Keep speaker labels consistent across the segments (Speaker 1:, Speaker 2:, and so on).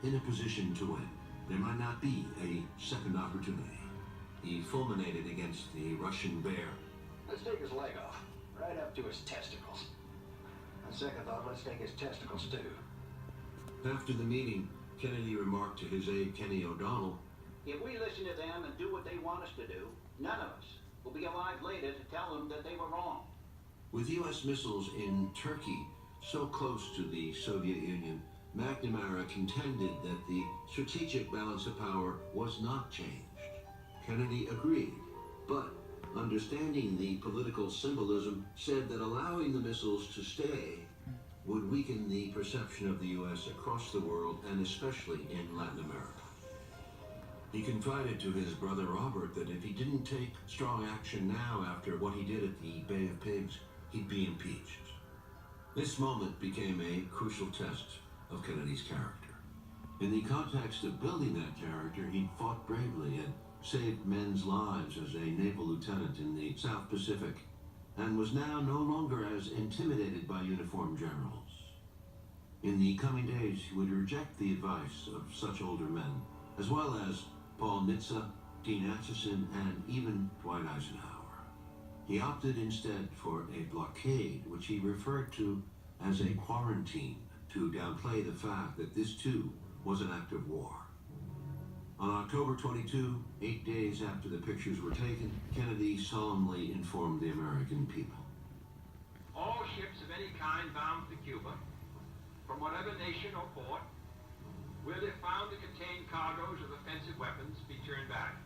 Speaker 1: in a position to win. There might not be a second opportunity. He fulminated against the Russian bear.
Speaker 2: Let's take his leg off, right up to his testicles. On second thought, let's take his testicles too.
Speaker 1: After the meeting, Kennedy remarked to his aide Kenny O'Donnell,
Speaker 3: "If we listen to them and do what they want us to do, none of us will be alive later to tell them that they were wrong."
Speaker 1: With U.S. missiles in Turkey so close to the Soviet Union, McNamara contended that the strategic balance of power was not changed. Kennedy agreed, but understanding the political symbolism, said that allowing the missiles to stay would weaken the perception of the U.S. across the world, and especially in Latin America. He confided to his brother Robert that if he didn't take strong action now after what he did at the Bay of Pigs, he'd be impeached. This moment became a crucial test of Kennedy's character. In the context of building that character, he fought bravely and saved men's lives as a naval lieutenant in the South Pacific, and was now no longer as intimidated by uniformed generals. In the coming days, he would reject the advice of such older men, as well as Paul Nitze, Dean Acheson, and even Dwight Eisenhower. He opted instead for a blockade, which he referred to as a quarantine, to downplay the fact that this too was an act of war. On October 22, 8 days after the pictures were taken, Kennedy solemnly informed the American people.
Speaker 4: All ships of any kind bound to Cuba, from whatever nation or port, where they're found to contain cargoes of offensive weapons, be turned back.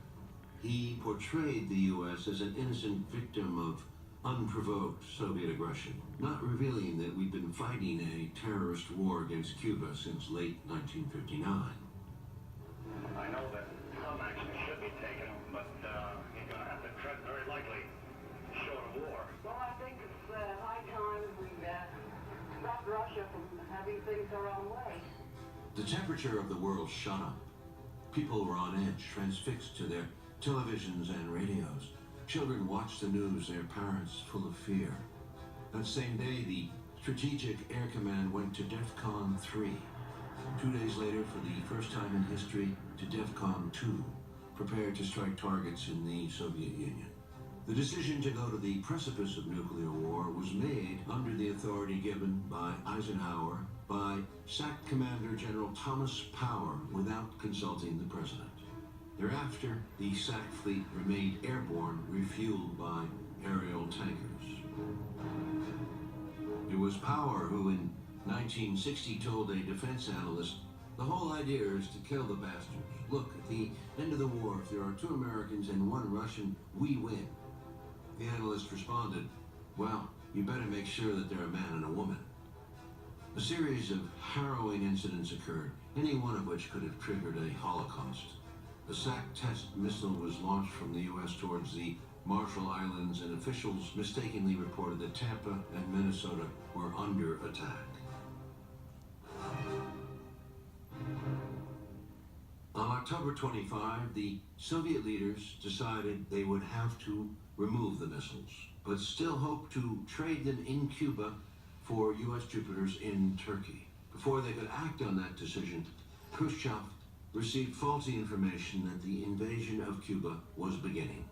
Speaker 1: He portrayed the U.S. as an innocent victim of unprovoked Soviet aggression, not revealing that we'd been fighting a terrorist war against Cuba since late 1959.
Speaker 5: I know that some action should be taken, but you're going to have to tread very lightly, short of war.
Speaker 6: Well, I think it's high time we stop Russia from having things their own way.
Speaker 1: The temperature of the world shot up. People were on edge, transfixed to their televisions and radios. Children watched the news, their parents full of fear. That same day, the Strategic Air Command went to DEFCON 3. 2 days later, for the first time in history, to DEFCON 2, prepared to strike targets in the Soviet Union. The decision to go to the precipice of nuclear war was made under the authority given by Eisenhower by SAC Commander General Thomas Power without consulting the President. Thereafter, the SAC fleet remained airborne, refueled by aerial tankers. It was Power who in 1960 told a defense analyst, "The whole idea is to kill the bastards. Look, at the end of the war, if there are 2 Americans and 1 Russian, we win." The analyst responded, "Well, you better make sure that they're a man and a woman." A series of harrowing incidents occurred, any one of which could have triggered a Holocaust. The SAC test missile was launched from the U.S. towards the Marshall Islands, and officials mistakenly reported that Tampa and Minnesota were under attack. On October 25, the Soviet leaders decided they would have to remove the missiles, but still hoped to trade them in Cuba for U.S. Jupiters in Turkey. Before they could act on that decision, Khrushchev received faulty information that the invasion of Cuba was beginning.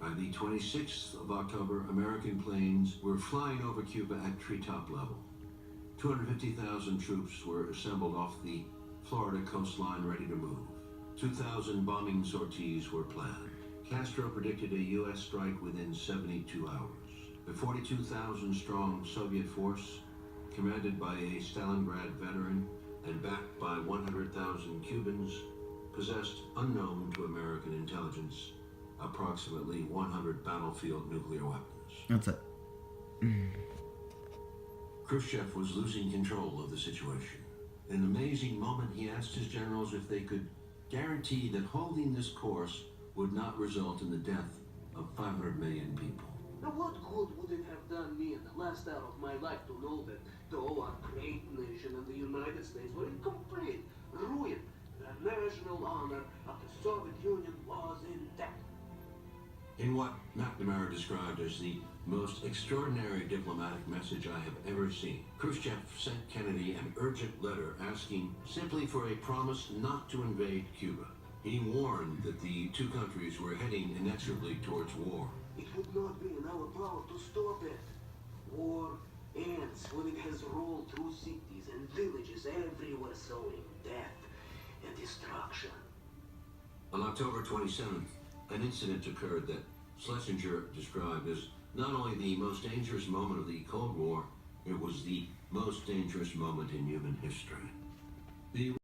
Speaker 1: By the 26th of October, American planes were flying over Cuba at treetop level. 250,000 troops were assembled off the Florida coastline ready to move. 2,000 bombing sorties were planned. Castro predicted a U.S. strike within 72 hours. The 42,000-strong Soviet force, commanded by a Stalingrad veteran and backed by 100,000 Cubans, possessed, unknown to American intelligence, approximately 100 battlefield nuclear weapons.
Speaker 7: That's it.
Speaker 1: Khrushchev was losing control of the situation. In an amazing moment, he asked his generals if they could guarantee that holding this course would not result in the death of 500 million people.
Speaker 8: Now, what good would it have done me in the last hour of my life to know that though our great nation and the United States were in complete ruin, the national honor of the Soviet Union was intact?
Speaker 1: In what McNamara described as the most extraordinary diplomatic message I have ever seen. Khrushchev sent Kennedy an urgent letter asking simply for a promise not to invade Cuba. He warned that the two countries were heading inexorably towards war.
Speaker 8: It would not be in our power to stop it. War ends when it has rolled through cities and villages everywhere, sowing death and destruction.
Speaker 1: On October 27th, an incident occurred that Schlesinger described as not only the most dangerous moment of the Cold War, it was the most dangerous moment in human history. The